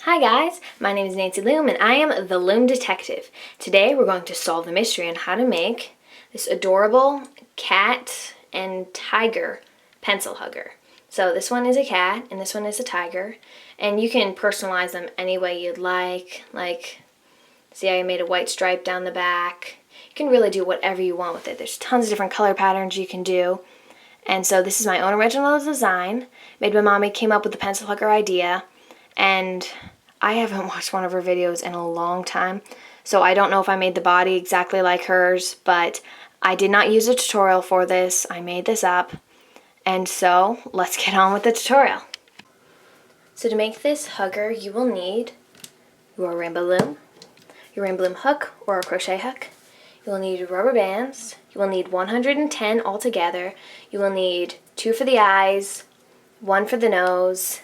Hi guys, my name is Nancy Loom and I am the Loom Detective. Today we're going to solve the mystery on how to make this adorable cat and tiger pencil hugger. So this one is a cat and this one is a tiger, and you can personalize them any way you'd like. Like, see how I made a white stripe down the back? You can really do whatever you want with it. There's tons of different color patterns you can do. And so this is my own original design, made by Mommy, came up with the pencil hugger idea, and I haven't watched one of her videos in a long time, so I don't know if I made the body exactly like hers, but I did not use a tutorial for this. I made this up, and so let's get on with the tutorial. So to make this hugger, you will need your rainbow loom, your rainbow loom hook or a crochet hook. You will need rubber bands. You will need 110 altogether. You will need 2 for the eyes, 1 for the nose.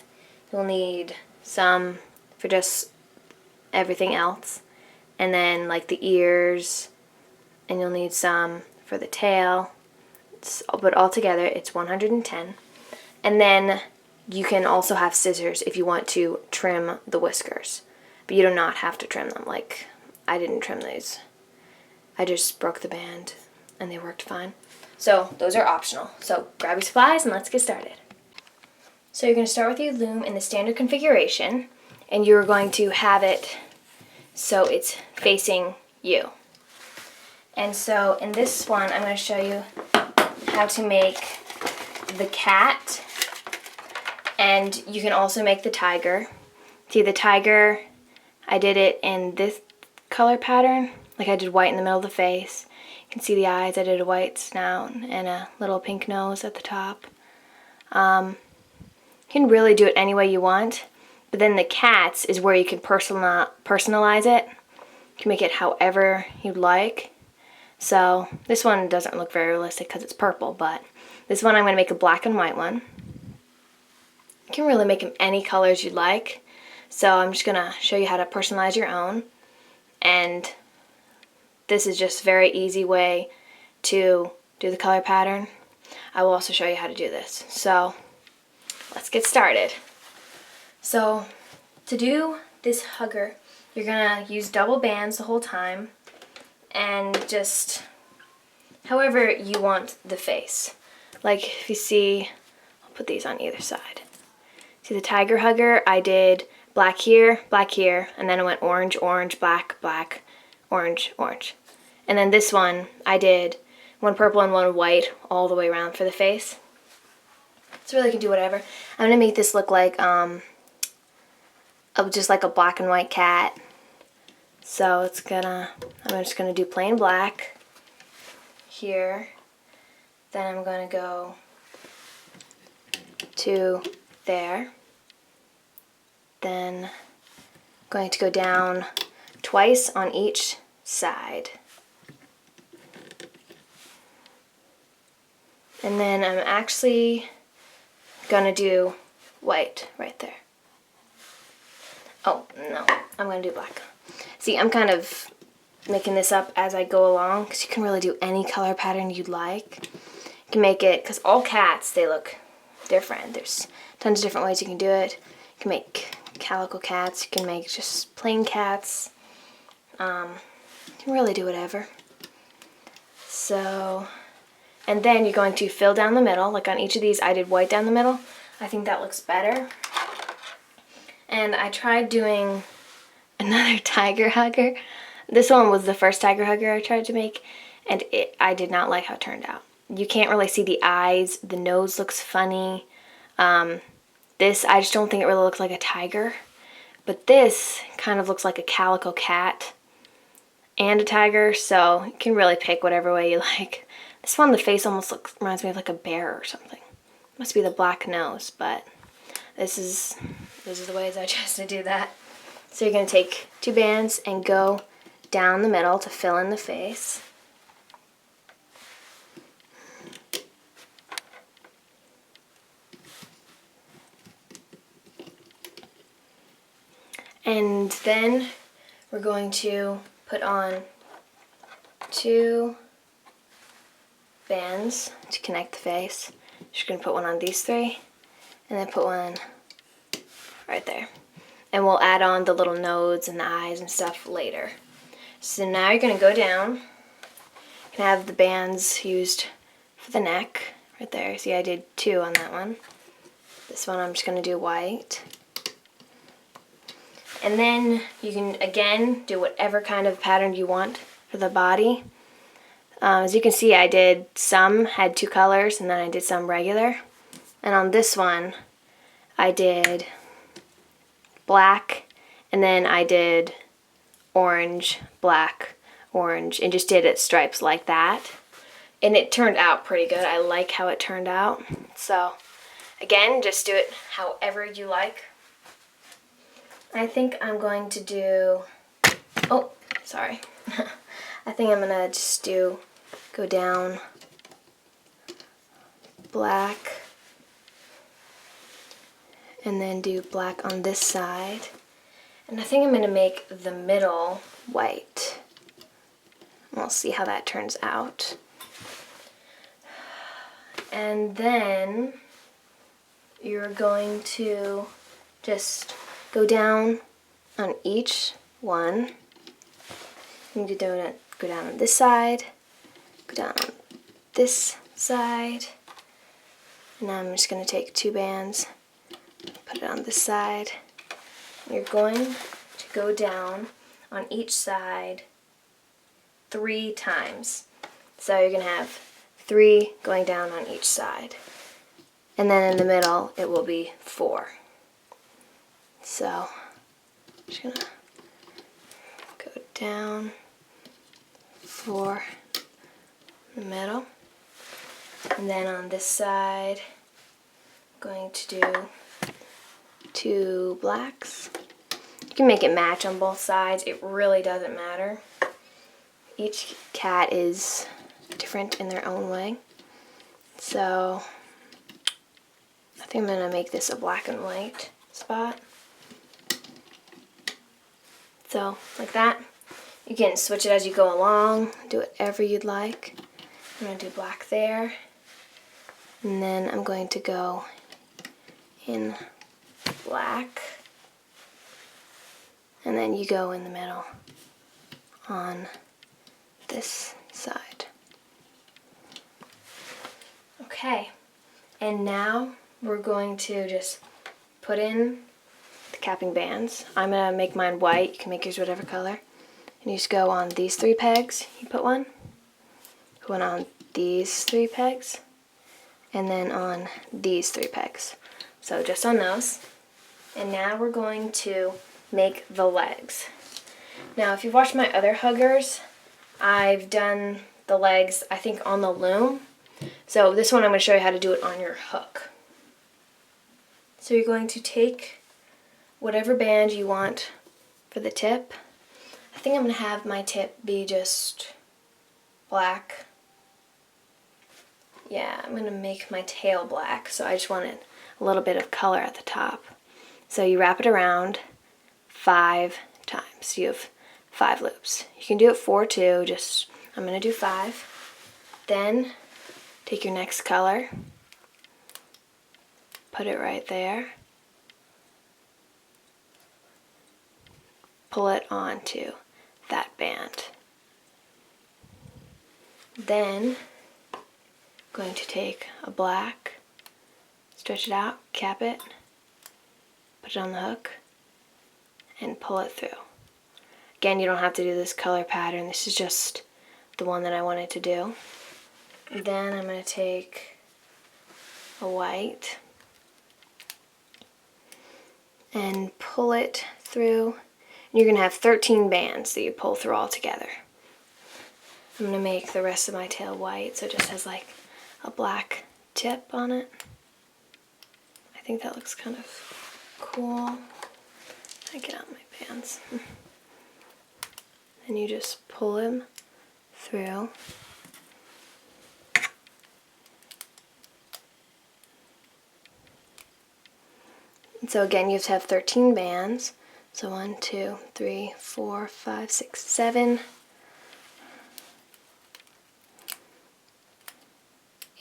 You will need some for just everything else, and then like the ears, and you'll need some for the tail. But altogether it's 110. And then you can also have scissors if you want to trim the whiskers, but you do not have to trim them. Like, I didn't trim these. I just broke the band and they worked fine. So those are optional. So grab your supplies and let's get started. So you're going to start with your loom in the standard configuration, and you're going to have it so it's facing you. And so in this one, I'm going to show you how to make the cat, and you can also make the tiger. See, the tiger, I did it in this color pattern. Like, I did white in the middle of the face. You can see the eyes. I did a white snout and a little pink nose at the top. You can really do it any way you want. But then the cats is where you can personalize it. You can make it however you'd like. So this one doesn't look very realistic because it's purple, but this one I'm going to make a black and white one. You can really make them any colors you'd like. So I'm just going to show you how to personalize your own. And this is just a very easy way to do the color pattern. I will also show you how to do this. So let's get started. So to do this hugger, you're going to use double bands the whole time, and just however you want the face. Like, if you see, I'll put these on either side. See the tiger hugger, I did black here, and then I went orange, orange, black, black, orange, orange. And then this one, I did one purple and one white all the way around for the face. So really you can do whatever. I'm going to make this look like just like a black and white cat. So I'm just gonna do plain black here. Then I'm gonna go to there. Then I'm going to go down twice on each side. And then I'm actually gonna do white right there. Oh, no, I'm going to do black. See, I'm kind of making this up as I go along, because you can really do any color pattern you'd like. You can make it, because all cats, they look different. There's tons of different ways you can do it. You can make calico cats. You can make just plain cats. You can really do whatever. So, and then you're going to fill down the middle. Like on each of these, I did white down the middle. I think that looks better. And I tried doing another tiger hugger. This one was the first tiger hugger I tried to make, and I did not like how it turned out. You can't really see the eyes. The nose looks funny. This, I just don't think it really looks like a tiger. But this kind of looks like a calico cat and a tiger, so you can really pick whatever way you like. This one, the face almost reminds me of like a bear or something. Must be the black nose, but this is the ways I chose to do that. So you're going to take 2 bands and go down the middle to fill in the face. And then we're going to put on 2 bands to connect the face. Just going to put one on these 3, and then put one right there. and we'll add on the little nodes and the eyes and stuff later. So now you're going to go down. You can have the bands used for the neck right there. See, I did 2 on that one. This one I'm just going to do white. And then you can, again, do whatever kind of pattern you want for the body. As you can see, I did some had 2 colors, and then I did some regular. And on this one, I did black, and then I did orange, black, orange, and just did it stripes like that. And it turned out pretty good. I like how it turned out. So, again, just do it however you like. I think I'm going to do, oh, sorry. I think I'm going to just go down black, and then do black on this side. And I think I'm going to make the middle white. We'll see how that turns out. And then you're going to just go down on each one. You need to go down on this side, go down on this side, and now I'm just going to take 2 bands, put it on this side. You're going to go down on each side 3 times. So you're going to have 3 going down on each side. And then in the middle, it will be 4. So, I'm just going to go down 4 in the middle. And then on this side, I'm going to do 2 blacks. You can make it match on both sides. It really doesn't matter. Each cat is different in their own way. So, I think I'm going to make this a black and white spot. So, like that. You can switch it as you go along, do whatever you'd like. I'm going to do black there. And then I'm going to go in black. And then you go in the middle on this side. Okay, and now we're going to just put in the capping bands. I'm going to make mine white. You can make yours whatever color. And you just go on these 3 pegs. You put one on these 3 pegs, and then on these 3 pegs. So just on those. And now we're going to make the legs. Now, if you've watched my other huggers, I've done the legs, I think, on the loom. So this one I'm going to show you how to do it on your hook. So you're going to take whatever band you want for the tip. I think I'm going to have my tip be just black. Yeah, I'm going to make my tail black, so I just wanted a little bit of color at the top. So you wrap it around 5 times. You have 5 loops. You can do it 4 too, just I'm going to do 5. Then take your next color, put it right there, pull it onto that band. Then I'm going to take a black, stretch it out, cap it, put it on the hook, and pull it through. Again, you don't have to do this color pattern. This is just the one that I wanted to do. Then I'm going to take a white and pull it through. And you're going to have 13 bands that you pull through all together. I'm going to make the rest of my tail white so it just has like a black tip on it. I think that looks kind of cool. I get out my bands. And you just pull them through. And so again, you have to have 13 bands. So 1, 2, 3, 4, 5, 6, 7,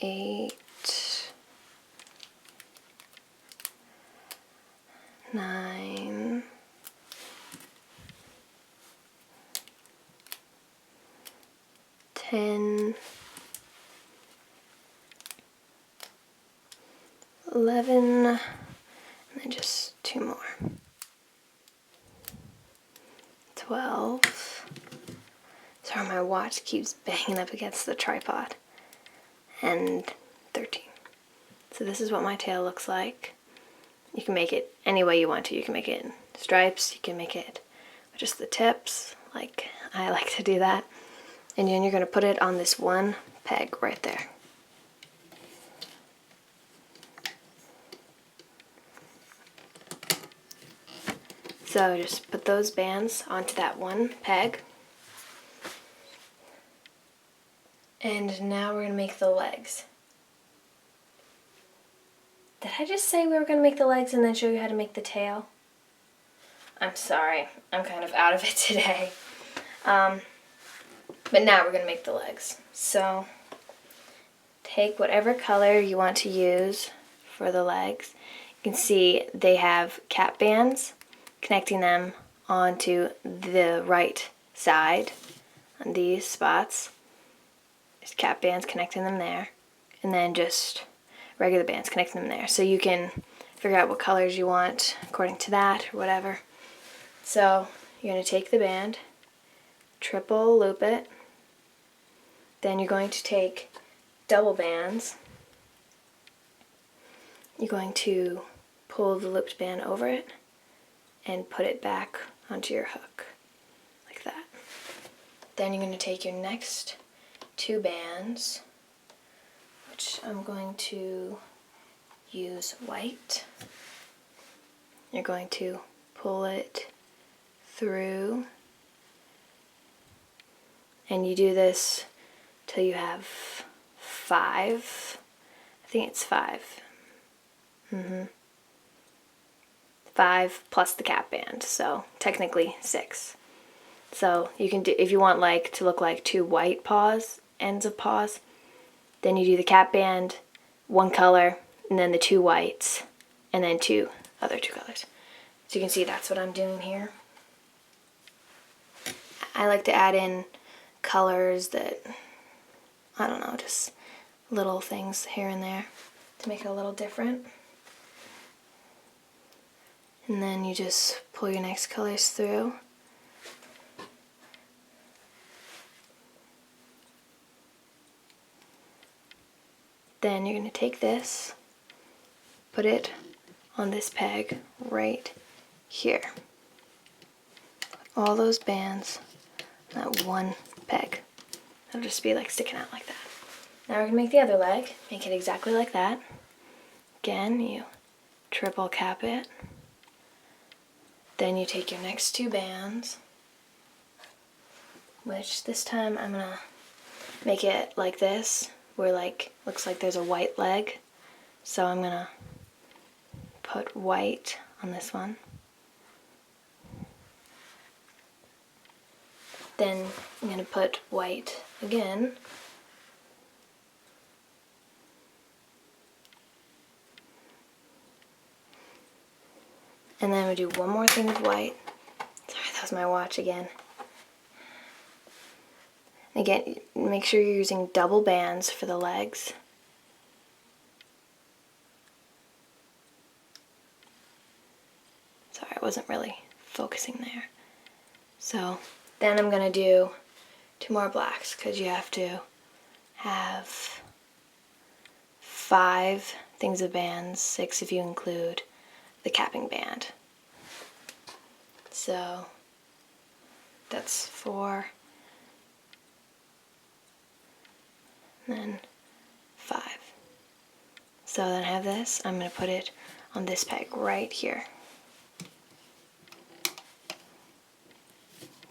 8, 9, 10, 11, and then just 2 more. 12. Sorry, my watch keeps banging up against the tripod. And 13. So this is what my tail looks like. You can make it any way you want to. You can make it in stripes, you can make it with just the tips, like I like to do that. And then you're going to put it on this one peg right there. So just put those bands onto that one peg. And now we're going to make the legs. Did I just say we were going to make the legs and then show you how to make the tail? I'm sorry, I'm kind of out of it today. But now we're going to make the legs. So take whatever color you want to use for the legs. You can see they have cap bands connecting them onto the right side on these spots. There's cap bands connecting them there, and then just regular bands connecting them there. So you can figure out what colors you want according to that or whatever. So you're going to take the band, triple loop it, then you're going to take double bands. You're going to pull the looped band over it and put it back onto your hook, like that. Then you're going to take your next 2 bands, which I'm going to use white. You're going to pull it through, and you do this till you have 5. I think it's 5. 5 plus the cap band, so technically 6. So you can do, if you want like to look like 2 white paws, ends of paws, then you do the cap band, 1 color, and then the 2 whites, and then 2 other 2 colors. So you can see that's what I'm doing here. I like to add in colors that, I don't know, just little things here and there to make it a little different. And then you just pull your next colors through. Then you're going to take this, put it on this peg right here. All those bands on that one peg. It'll just be like sticking out like that. Now we're going to make the other leg. Make it exactly like that. Again, you triple cap it. Then you take your next 2 bands, which this time I'm going to make it like this, where like looks like there's a white leg. So I'm going to put white on this one. Then I'm going to put white again. And then we do one more thing with white. Sorry, that was my watch again. Again, make sure you're using double bands for the legs. Sorry, I wasn't really focusing there. So then I'm going to do 2 more blacks, because you have to have 5 things of bands, 6 if you include the capping band. So that's 4, and then 5. So then I have this. I'm going to put it on this peg right here.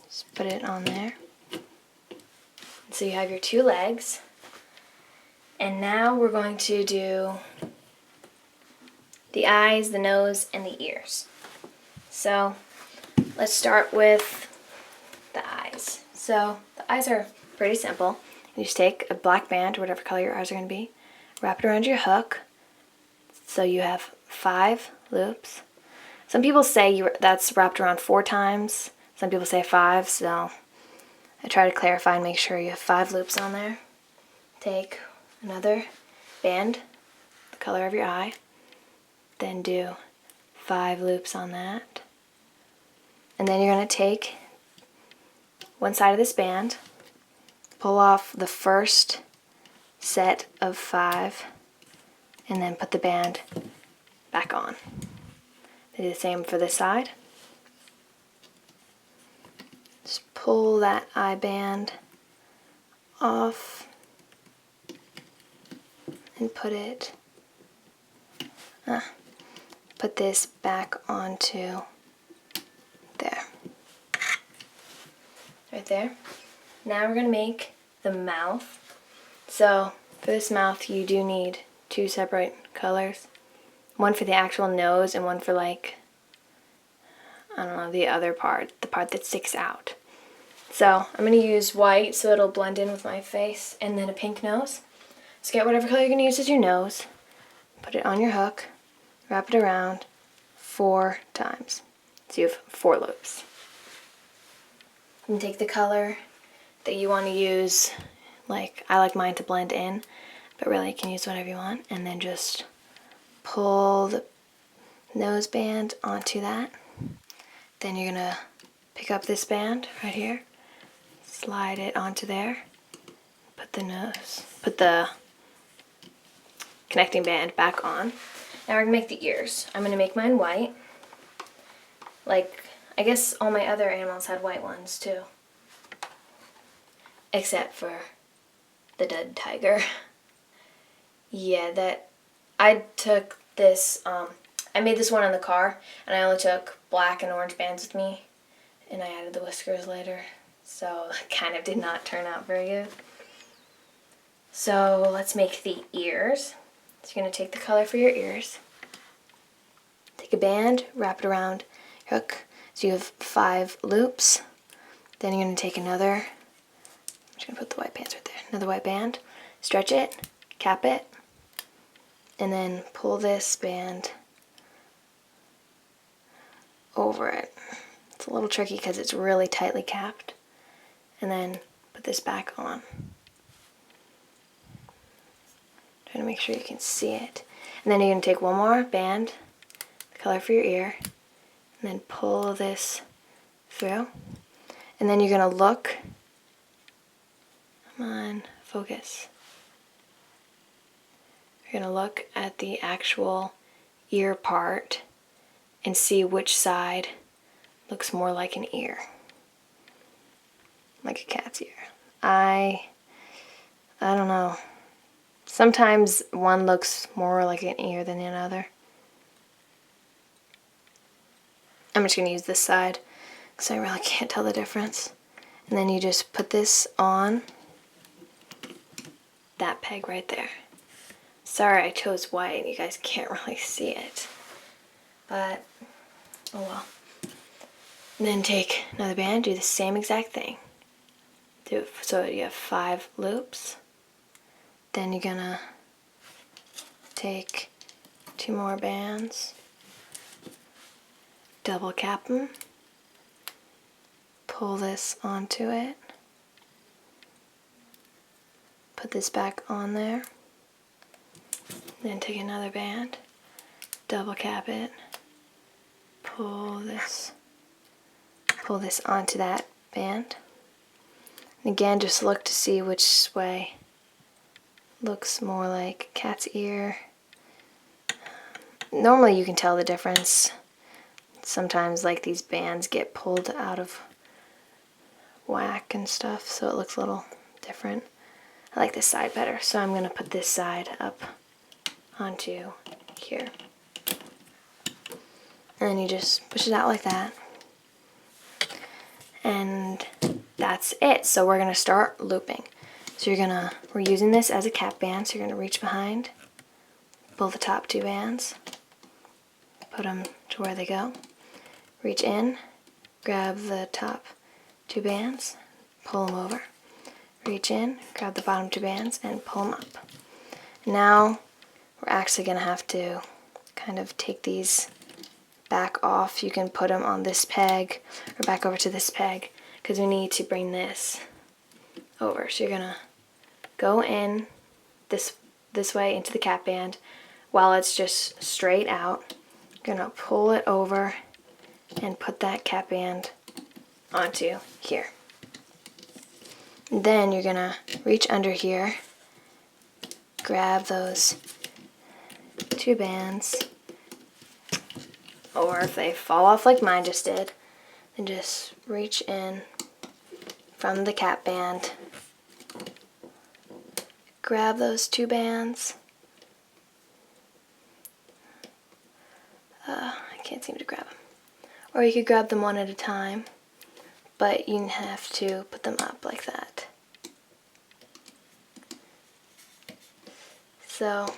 Just put it on there. So you have your 2 legs. And now we're going to do the eyes, the nose, and the ears. So let's start with the eyes. So the eyes are pretty simple. You just take a black band, or whatever color your eyes are going to be, wrap it around your hook. So you have 5 loops. Some people say that's wrapped around 4 times. Some people say 5, so I try to clarify and make sure you have 5 loops on there. Take another band, the color of your eye, then do 5 loops on that. And then you're going to take one side of this band, pull off the first set of 5, and then put the band back on. Do the same for this side. Just pull that eye band off and put this back onto there. Right there. Now we're going to make the mouth. So for this mouth you do need 2 separate colors. One for the actual nose and one for, like, I don't know, the other part, the part that sticks out. So I'm going to use white so it'll blend in with my face, and then a pink nose. So get whatever color you're going to use as your nose, put it on your hook, wrap it around 4 times. So you have 4 loops. And take the color that you want to use, like I like mine to blend in, but really you can use whatever you want, and then just pull the nose band onto that. Then you're going to pick up this band right here, slide it onto there, put the connecting band back on. Now we're going to make the ears. I'm going to make mine white. Like, I guess all my other animals had white ones too. Except for the dead tiger. Yeah, I took this, I made this one in the car, and I only took black and orange bands with me, and I added the whiskers later, so it kind of did not turn out very good. So let's make the ears. So you're going to take the color for your ears, take a band, wrap it around your hook, so you have 5 loops. Then you're going to take another, I'm just going to put the white bands right there, another white band, stretch it, cap it, and then pull this band over it. It's a little tricky because it's really tightly capped. And then put this back on. Trying to make sure you can see it. And then you're going to take one more band, the color for your ear, and then pull this through. And then you're going to look, come on, focus. You're going to look at the actual ear part and see which side looks more like an ear. Like a cat's ear. I don't know. Sometimes one looks more like an ear than another. I'm just going to use this side because I really can't tell the difference. And then you just put this on that peg right there. Sorry I chose white, you guys can't really see it. But, oh well. And then take another band, do the same exact thing. So you have 5 loops. Then you're gonna take 2 more bands, double cap them, pull this onto it, put this back on there, then take another band, double cap it, pull this onto that band. And again, just look to see which way looks more like a cat's ear. Normally you can tell the difference. Sometimes like these bands get pulled out of whack and stuff, so it looks a little different. I like this side better, so I'm going to put this side up onto here. And then you just push it out like that. And that's it. So we're going to start looping. So we're using this as a cap band, so you're going to reach behind, pull the top 2 bands, put them to where they go, reach in, grab the top 2 bands, pull them over, reach in, grab the bottom 2 bands, and pull them up. Now we're actually going to have to kind of take these back off. You can put them on this peg or back over to this peg because we need to bring this over. So you're gonna go in this way into the cap band while it's just straight out. You're gonna pull it over and put that cap band onto here. And then you're gonna reach under here, grab those 2 bands, or if they fall off like mine just did, then just reach in from the cap band, grab those 2 bands. I can't seem to grab them. Or you could grab them one at a time, but you have to put them up like that. So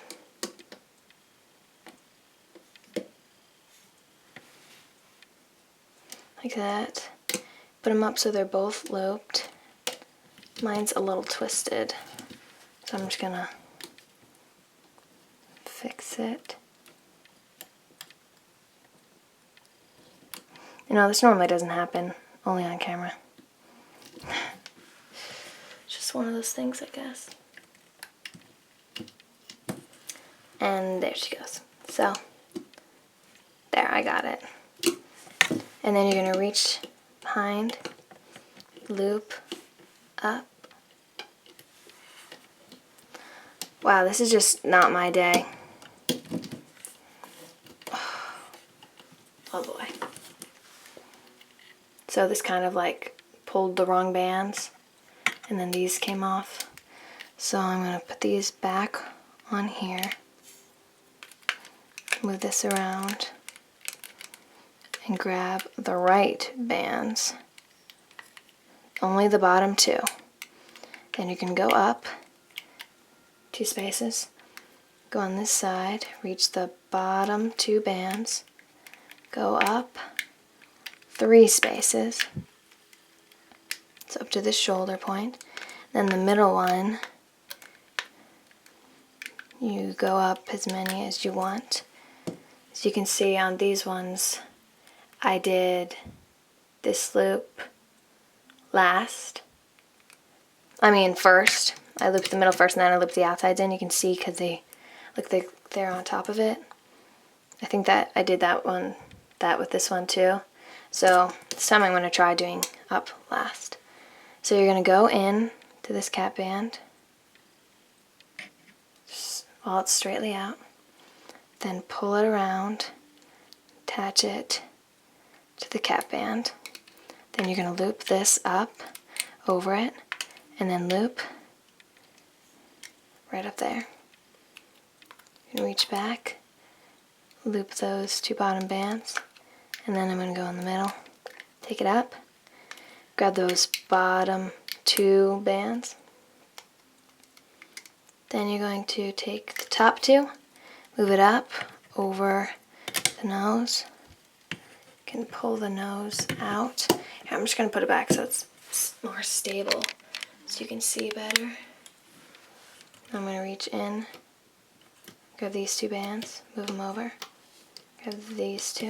like that. Put them up so they're both looped. Mine's a little twisted, so I'm just gonna fix it. You know, this normally doesn't happen, only on camera. Just one of those things, I guess. And there she goes. So, there, I got it. And then you're gonna reach behind, loop up. Wow, this is just not my day. Oh boy. So this kind of like pulled the wrong bands, and then these came off. So I'm gonna put these back on here, move this around, and grab the right bands, only the bottom 2. Then you can go up 2 spaces, go on this side, reach the bottom 2 bands, go up 3 spaces, so up to the shoulder point. Then the middle one, you go up as many as you want. As you can see on these ones, I did this loop first. I looped the middle first, and then I looped the outsides in. You can see because they look like they're on top of it. I think that I did that with this one too. So this time I'm going to try doing up last. So you're going to go in to this cap band just while it's straightly out, then pull it around, attach it to the cap band. Then you're going to loop this up over it, and then loop right up there. You can reach back, loop those 2 bottom bands, and then I'm going to go in the middle, take it up, grab those bottom 2 bands. Then you're going to take the top 2, move it up over the nose. You can pull the nose out. Here, I'm just going to put it back so it's more stable so you can see better. I'm going to reach in, grab these 2 bands, move them over, grab these 2,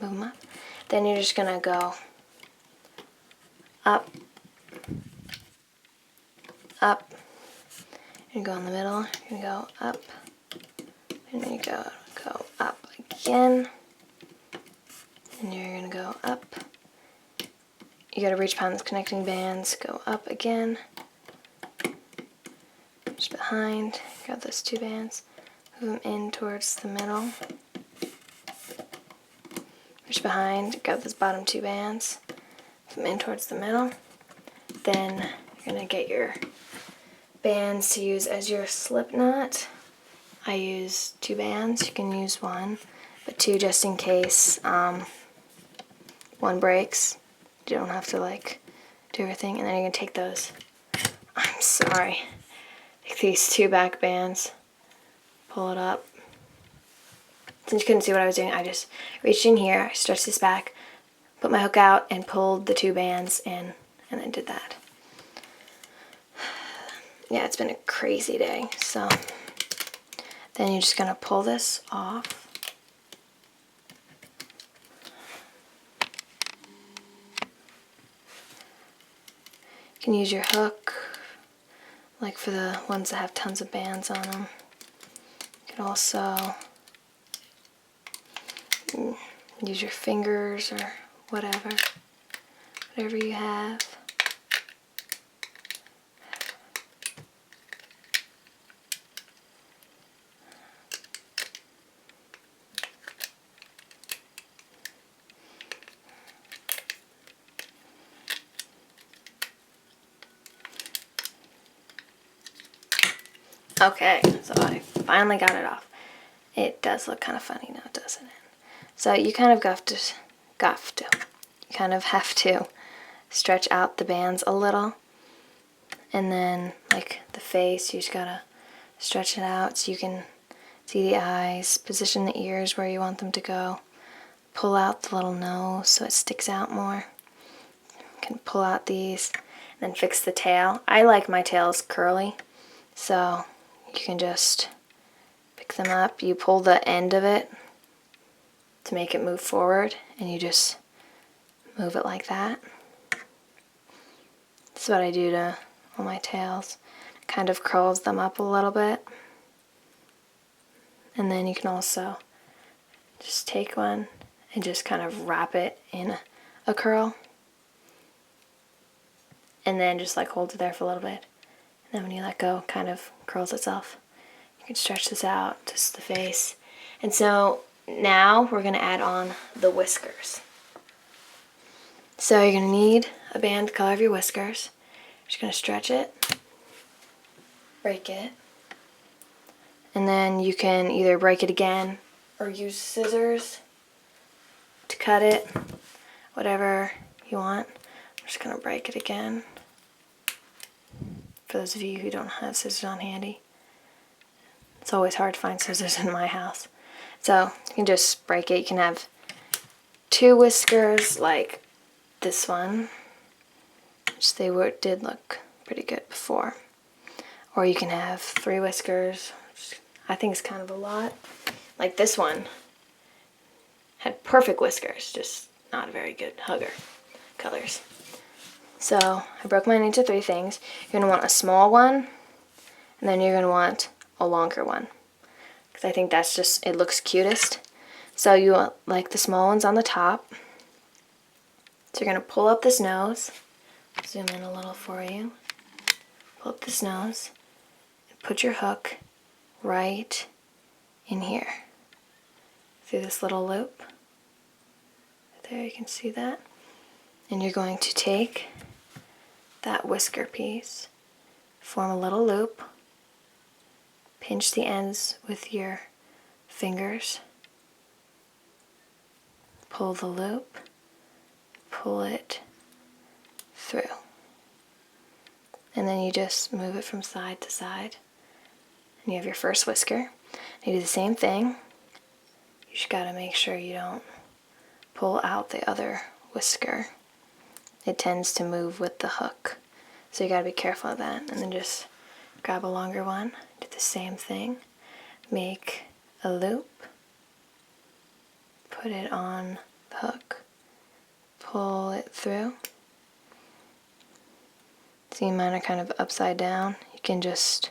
move them up. Then you're just going to go up, up, and go in the middle, you're going to go up, and then you go up again, and you're going to go up. You got to reach behind those connecting bands, go up again, reach behind, grab those 2 bands, move them in towards the middle, reach behind, grab those bottom 2 bands, move them in towards the middle. Then you're going to get your bands to use as your slip knot. I use 2 bands, you can use 1, but 2 just in case 1 breaks. You don't have to like do everything. And then you're going to take those, take these 2 back bands, pull it up. Since you couldn't see what I was doing, I just reached in here, I stretched this back, put my hook out, and pulled the 2 bands in, and then did that. Yeah, it's been a crazy day. So then you're just going to pull this off. You can use your hook like for the ones that have tons of bands on them. You can also use your fingers or whatever you have. Okay, so I finally got it off. It does look kind of funny now, doesn't it? So you kind of have to stretch out the bands a little, and then like the face, you just gotta stretch it out so you can see the eyes, position the ears where you want them to go, pull out the little nose so it sticks out more. You can pull out these, and then fix the tail. I like my tails curly, so you can just pick them up. You pull the end of it to make it move forward, and you just move it like that. That's what I do to all my tails. Kind of curls them up a little bit. And then you can also just take one and just kind of wrap it in a curl. And then just like hold it there for a little bit. And then when you let go, it kind of curls itself. You can stretch this out, just the face. And so now we're going to add on the whiskers. So you're going to need a band to color your whiskers. You're just going to stretch it, break it, and then you can either break it again or use scissors to cut it, whatever you want. I'm just going to break it again for those of you who don't have scissors on handy. It's always hard to find scissors in my house. So you can just break it. You can have 2 whiskers like this one, which did look pretty good before. Or you can have 3 whiskers, which I think is kind of a lot. Like this one had perfect whiskers, just not very good hugger colors. So I broke mine into 3 things. You're going to want a small one, and then you're going to want a longer one, because I think that's just, it looks cutest. So you want like the small ones on the top. So you're going to pull up this nose, zoom in a little for you, pull up this nose, and put your hook right in here, through this little loop. There, you can see that. And you're going to take that whisker piece, form a little loop, pinch the ends with your fingers, pull the loop, pull it through. And then you just move it from side to side. And you have your first whisker. You do the same thing. You just gotta make sure you don't pull out the other whisker. It tends to move with the hook. So you gotta be careful of that. And then just grab a longer one, do the same thing. Make a loop, put it on the hook, pull it through. See, mine are kind of upside down. You can just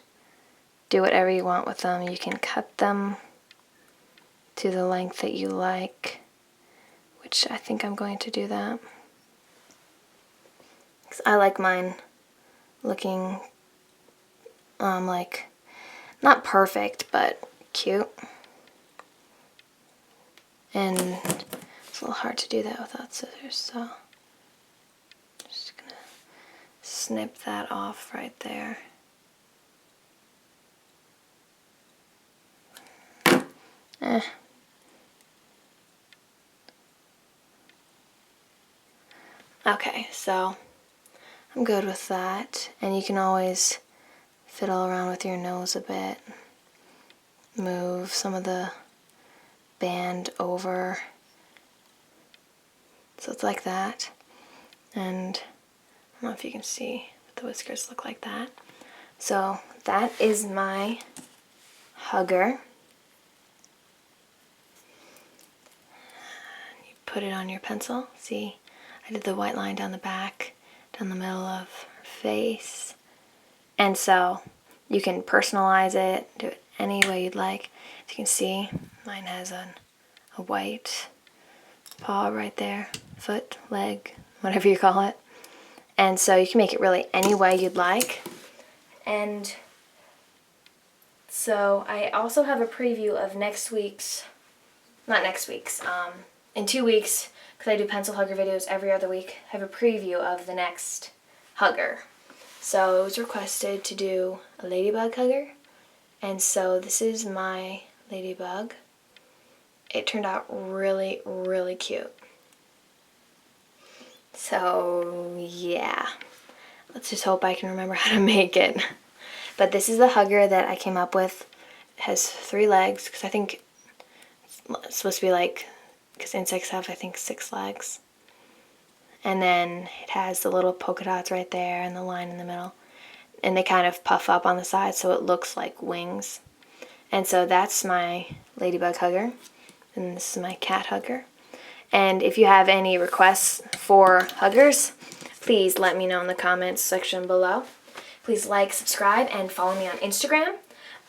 do whatever you want with them. You can cut them to the length that you like, which I think I'm going to do that. Because I like mine looking like, not perfect, but cute. And it's a little hard to do that without scissors, so just gonna snip that off right there. Okay, so I'm good with that. And you can always fiddle around with your nose a bit. Move some of the band over. So it's like that. And I don't know if you can see, but the whiskers look like that. So that is my hugger. You put it on your pencil. See, I did the white line down the back, down the middle of her face, And so you can personalize it, do it any way you'd like. As you can see, mine has a white paw right there, foot, leg, whatever you call it. And so you can make it really any way you'd like. And so I also have a preview of in 2 weeks, because I do pencil hugger videos every other week, I have a preview of the next hugger. So it was requested to do a ladybug hugger, and so this is my ladybug. It turned out really, really cute. So yeah, let's just hope I can remember how to make it. But this is the hugger that I came up with. It has 3 legs, because I think it's supposed to be like, because insects have, I think, 6 legs. And then it has the little polka dots right there and the line in the middle. And they kind of puff up on the side so it looks like wings. And so that's my ladybug hugger. And this is my cat hugger. And if you have any requests for huggers, please let me know in the comments section below. Please like, subscribe, and follow me on Instagram.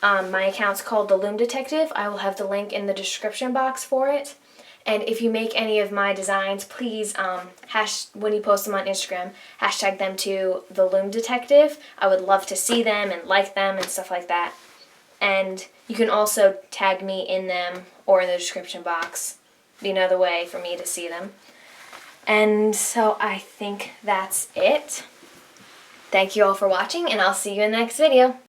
My account's called The Loom Detective. I will have the link in the description box for it. And if you make any of my designs, please, when you post them on Instagram, hashtag them to The Loom Detective. I would love to see them and like them and stuff like that. And you can also tag me in them or in the description box. Be another way for me to see them. And so I think that's it. Thank you all for watching, and I'll see you in the next video.